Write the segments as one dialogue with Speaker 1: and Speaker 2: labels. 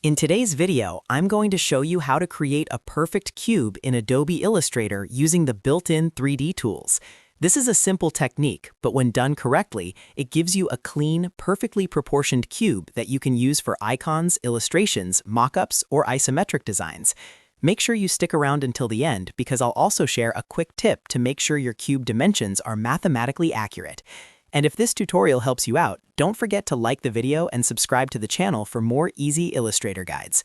Speaker 1: In today's video, I'm going to show you how to create a perfect cube in Adobe Illustrator using the built-in 3D tools. This is a simple technique, but when done correctly, it gives you a clean, perfectly proportioned cube that you can use for icons, illustrations, mockups, or isometric designs. Make sure you stick around until the end because I'll also share a quick tip to make sure your cube dimensions are mathematically accurate. And if this tutorial helps you out, don't forget to like the video and subscribe to the channel for more easy Illustrator guides.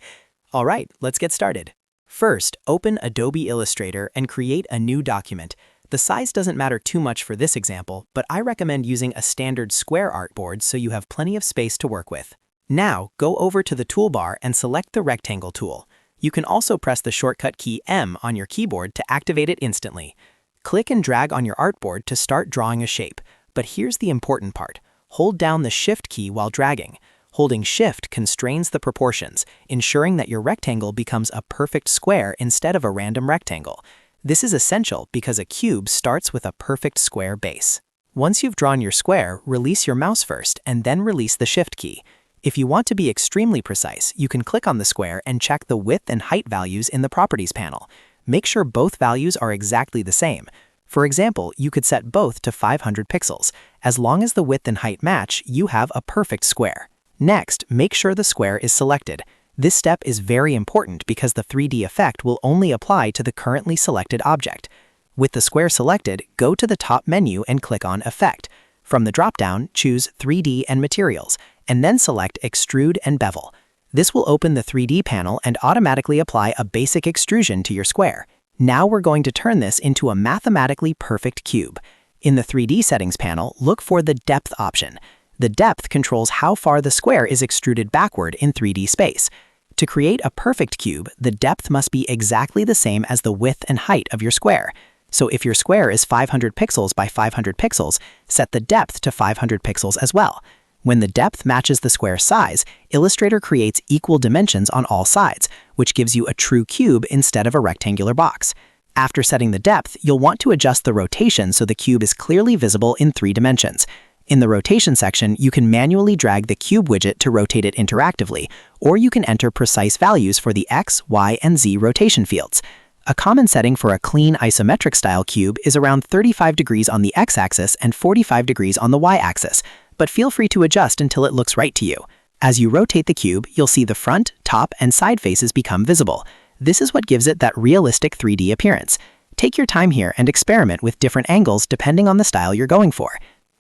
Speaker 1: Alright, let's get started. First, open Adobe Illustrator and create a new document. The size doesn't matter too much for this example, but I recommend using a standard square artboard so you have plenty of space to work with. Now, go over to the toolbar and select the rectangle tool. You can also press the shortcut key M on your keyboard to activate it instantly. Click and drag on your artboard to start drawing a shape. But here's the important part. Hold down the Shift key while dragging. Holding Shift constrains the proportions, ensuring that your rectangle becomes a perfect square instead of a random rectangle. This is essential because a cube starts with a perfect square base. Once you've drawn your square, release your mouse first and then release the Shift key. If you want to be extremely precise, you can click on the square and check the width and height values in the Properties panel. Make sure both values are exactly the same. For example, you could set both to 500 pixels. As long as the width and height match, you have a perfect square. Next, make sure the square is selected. This step is very important because the 3D effect will only apply to the currently selected object. With the square selected, go to the top menu and click on Effect. From the dropdown, choose 3D and Materials, and then select Extrude and Bevel. This will open the 3D panel and automatically apply a basic extrusion to your square. Now we're going to turn this into a mathematically perfect cube. In the 3D settings panel, look for the depth option. The depth controls how far the square is extruded backward in 3D space. To create a perfect cube, the depth must be exactly the same as the width and height of your square. So if your square is 500 pixels by 500 pixels, set the depth to 500 pixels as well. When the depth matches the square size, Illustrator creates equal dimensions on all sides, which gives you a true cube instead of a rectangular box. After setting the depth, you'll want to adjust the rotation so the cube is clearly visible in 3 dimensions. In the rotation section, you can manually drag the cube widget to rotate it interactively, or you can enter precise values for the X, Y, and Z rotation fields. A common setting for a clean isometric style cube is around 35 degrees on the X-axis and 45 degrees on the Y-axis. But feel free to adjust until it looks right to you. As you rotate the cube, you'll see the front, top, and side faces become visible. This is what gives it that realistic 3D appearance. Take your time here and experiment with different angles depending on the style you're going for.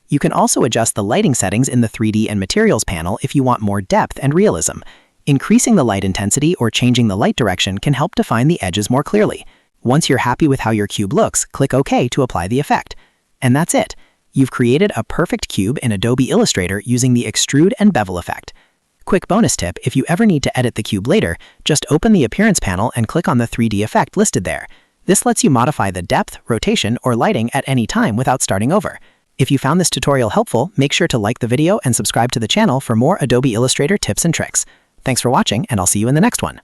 Speaker 1: You can also adjust the lighting settings in the 3D and Materials panel if you want more depth and realism. Increasing the light intensity or changing the light direction can help define the edges more clearly. Once you're happy with how your cube looks, click OK to apply the effect. And that's it. You've created a perfect cube in Adobe Illustrator using the Extrude and Bevel effect. Quick bonus tip, if you ever need to edit the cube later, just open the Appearance panel and click on the 3D effect listed there. This lets you modify the depth, rotation, or lighting at any time without starting over. If you found this tutorial helpful, make sure to like the video and subscribe to the channel for more Adobe Illustrator tips and tricks. Thanks for watching, and I'll see you in the next one.